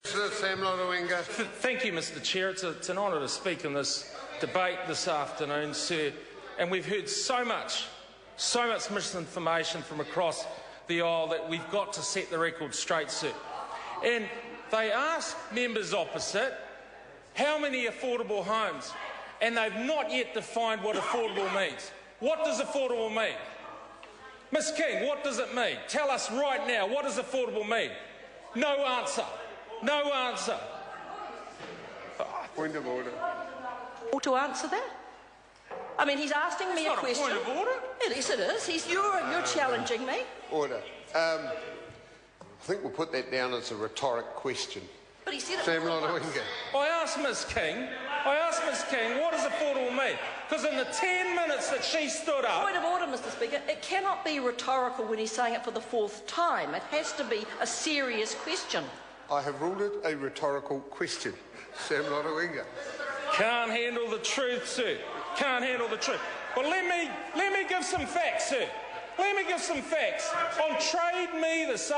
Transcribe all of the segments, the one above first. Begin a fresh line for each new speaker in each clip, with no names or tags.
Sam Lotu-Iiga.
Thank you, Mr. Chair. It's an honour to speak in this debate this afternoon, sir. And we've heard so much misinformation from across the aisle that we've got to set the record straight, sir. And they asked members opposite how many affordable homes, and they've not yet defined what affordable means. What does affordable mean? Ms King, what does it mean? Tell us right now, what does affordable mean? No answer. No answer.
Point of order.
Or to answer that? I mean, he's asking me a question.
Point of order.
Yes, it is. You're challenging me.
Order. I think we'll put that down as a rhetoric question.
But he said it.
Sam Lotu-Iiga.
I asked Ms King, what does affordable mean? Because in the 10 minutes that she stood up...
Point of order, Mr Speaker. It cannot be rhetorical when he's saying it for the fourth time. It has to be a serious question.
I have ruled it a rhetorical question. Sam Lotu-Iiga.
Can't handle the truth, sir. Can't handle the truth. Well, let me give some facts, sir. Let me give some facts. On Trade Me this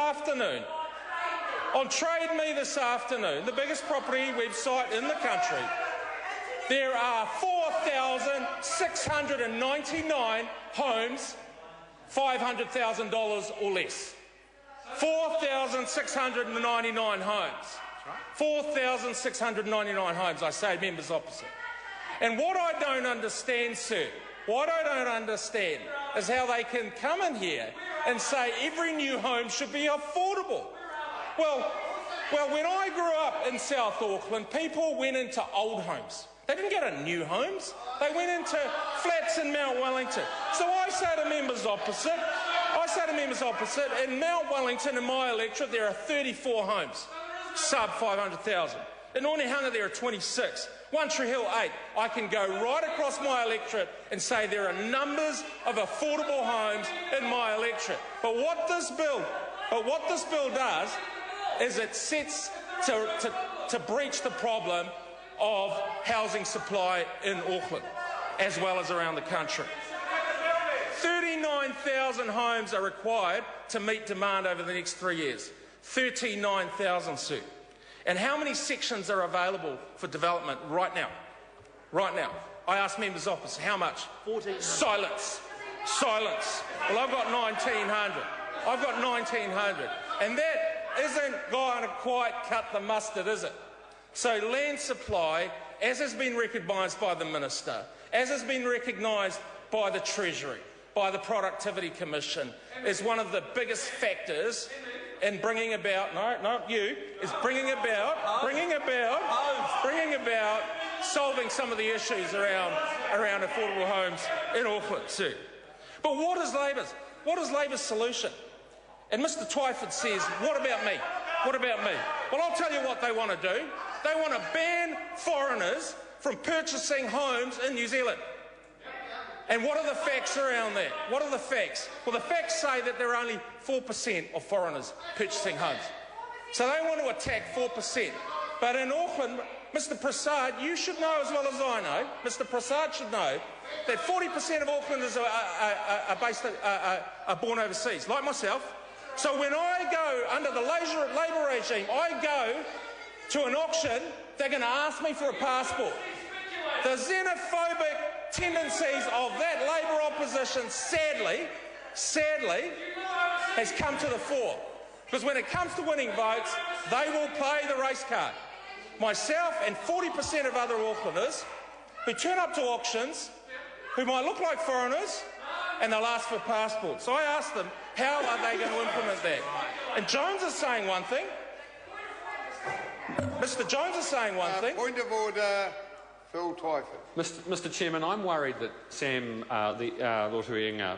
afternoon, the biggest property website in the country, there are 4,699 homes, $500,000 or less. 4,699 homes. 4,699 homes, I say, members opposite. And what I don't understand, sir, is how they can come in here and say every new home should be affordable. Well, when I grew up in South Auckland, people went into old homes. They didn't get into new homes. They went into flats in Mount Wellington. So I say to members opposite, in Mount Wellington, in my electorate, there are 34 homes, sub 500,000. In Onehunga, there are 26. One Tree Hill, 8. I can go right across my electorate and say there are numbers of affordable homes in my electorate. But what this bill does is it sets to breach the problem of housing supply in Auckland, as well as around the country. 39,000 homes are required to meet demand over the next 3 years. 39,000, sir. And how many sections are available for development right now? Right now. I asked members opposite, how much? 14. Silence. Silence. Well, I've got 1,900. And that isn't going to quite cut the mustard, is it? So land supply, as has been recognised by the Minister, as has been recognised by the Treasury, by the Productivity Commission, is one of the biggest factors in bringing about, bringing about solving some of the issues around affordable homes in Auckland, too. But what is Labor's solution? And Mr Twyford says, what about me? What about me? Well, I'll tell you what they want to do. They want to ban foreigners from purchasing homes in New Zealand. And what are the facts around that? What are the facts? Well, the facts say that there are only 4% of foreigners purchasing homes. So they want to attack 4%. But in Auckland, Mr Prasad, you should know as well as I know, Mr Prasad should know, that 40% of Aucklanders are born overseas, like myself. So when I go under the Labour regime, I go to an auction, they're going to ask me for a passport. The xenophobic tendencies of that Labour opposition, sadly, has come to the fore. Because when it comes to winning votes, they will play the race card. Myself and 40% of other Aucklanders who turn up to auctions, who might look like foreigners, and they'll ask for passports. So I asked them, how are they going to implement that? And Jones is saying one thing. Mr Jones is saying one thing.
Point of order. Phil Twyford.
Mr Chairman, I'm worried that Sam Lotu-Iiga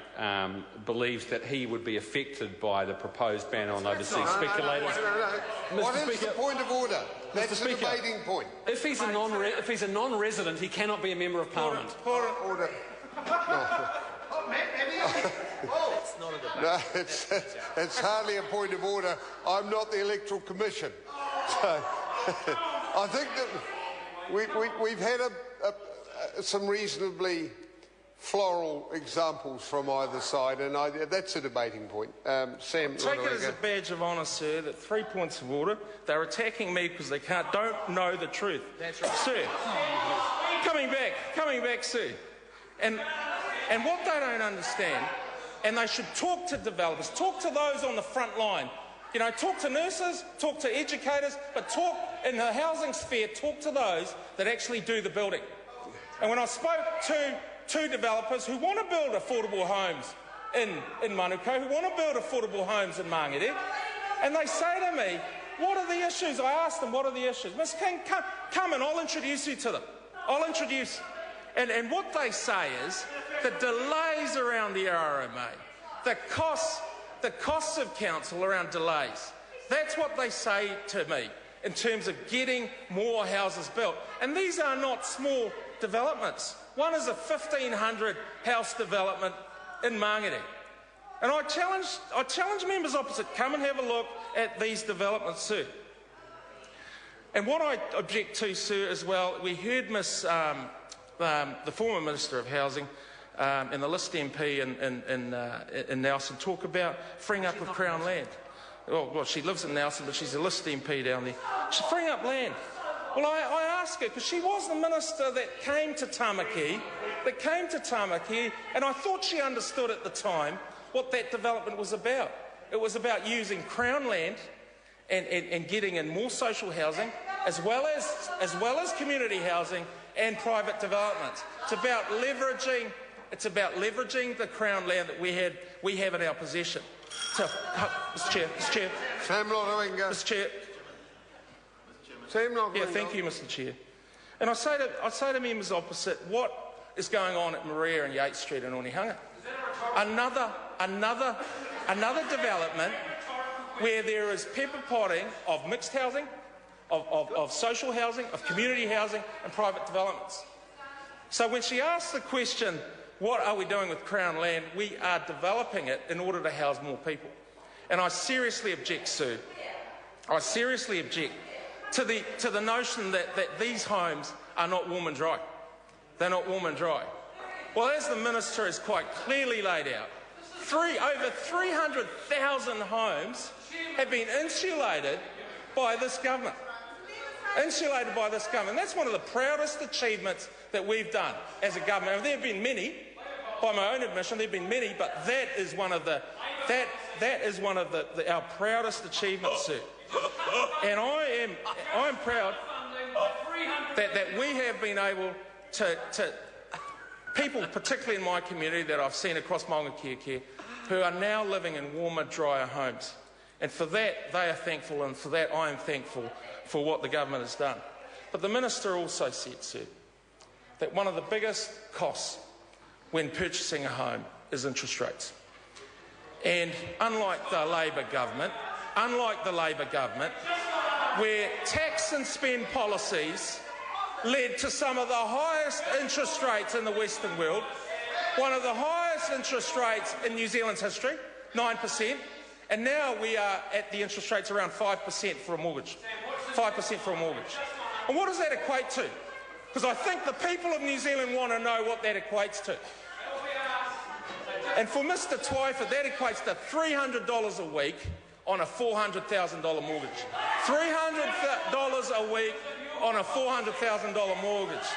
believes that he would be affected by the proposed ban on overseas speculators.
No. What is the point of order? That's the debating point.
If he's a non-resident, he cannot be a member of Parliament.
Order. No, it's hardly a point of order. I'm not the Electoral Commission. So I think that we've had some reasonably floral examples from either side, and that's a debating point. Sam,
take it as a badge of honour, sir, that 3 points of order. They're attacking me because they don't know the truth. That's right. Sir, coming back, sir. And what they don't understand, and they should talk to developers, talk to those on the front line. You know, talk to nurses, talk to educators, but talk in the housing sphere, talk to those that actually do the building. And when I spoke to two developers who want to build affordable homes in Manukau, who want to build affordable homes in Mangere, and they say to me, what are the issues? I asked them, what are the issues? Ms King, come and I'll introduce you to them. I'll introduce. And what they say is the delays around the RRMA, the costs of council around delays. That's what they say to me in terms of getting more houses built. And these are not small developments. One is a 1,500 house development in Mangere. And I challenge members opposite, come and have a look at these developments, sir. And what I object to, sir, as well, we heard the former Minister of Housing and the List MP in Nelson talk about freeing up of Crown land. Well, she lives in Nelson, but she's a List MP down there. She's freeing up land. Well, I asked her, because she was the minister that came to Tamaki, and I thought she understood at the time what that development was about. It was about using Crown land and getting in more social housing, as well as community housing and private developments. It's about leveraging the Crown land that we have in our possession. So, Mr. Chair.
Sam Lotu-Iiga.
Mr. Chair.
Sam Lotu-Iiga.
Yeah, thank you, Mr. Chair. And I say to members opposite, what is going on at Maria and Yates Street in Onehunga? Another development where there is pepper potting of mixed housing, of social housing, of community housing and private developments. So when she asks the question, what are we doing with Crown land? We are developing it in order to house more people. And I seriously object, sir. I seriously object to the notion that these homes are not warm and dry. They're not warm and dry. Well, as the Minister has quite clearly laid out, over 300,000 homes have been insulated by this government. Insulated by this government. That's one of the proudest achievements that we've done as a government. And there have been many, by my own admission, there have been many, but that is one of our proudest achievements, sir. And I am proud that we have been able to people, particularly in my community that I've seen across Maungakiekie, who are now living in warmer, drier homes. And for that, they are thankful, and for that, I am thankful for what the government has done. But the Minister also said, sir, that one of the biggest costs when purchasing a home is interest rates. And unlike the Labor government, where tax and spend policies led to some of the highest interest rates in the Western world, one of the highest interest rates in New Zealand's history, 9%, and now we are at the interest rates around 5% for a mortgage. 5% for a mortgage. And what does that equate to? Because I think the people of New Zealand want to know what that equates to. And for Mr. Twyford, that equates to $300 a week on a $400,000 mortgage. $300 a week on a $400,000 mortgage.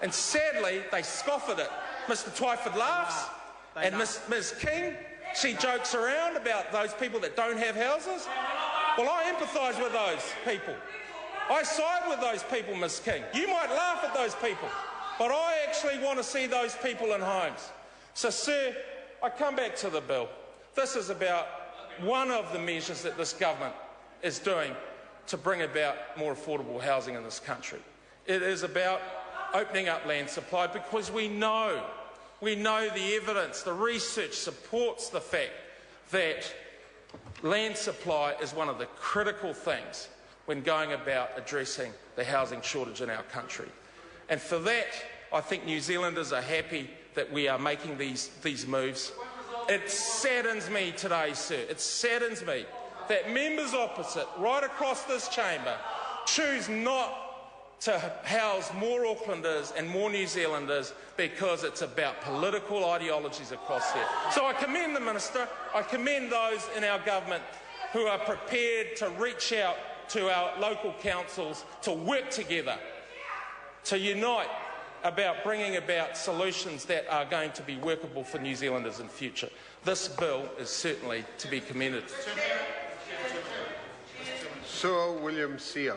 And sadly, they scoff at it. Mr. Twyford laughs, and Ms. King, she jokes around about those people that don't have houses. Well, I empathise with those people. I side with those people, Ms. King. You might laugh at those people, but I actually want to see those people in homes. So, sir, I come back to the bill. This is about one of the measures that this government is doing to bring about more affordable housing in this country. It is about opening up land supply, because we know the evidence, the research supports the fact that land supply is one of the critical things when going about addressing the housing shortage in our country. And for that, I think New Zealanders are happy that we are making these moves. It saddens me today, sir, it saddens me that members opposite, right across this chamber, choose not to house more Aucklanders and more New Zealanders because it's about political ideologies across here. So I commend the Minister, I commend those in our government who are prepared to reach out to our local councils to work together, to unite about bringing about solutions that are going to be workable for New Zealanders in future. This bill is certainly to be commended.
Sir William Seo.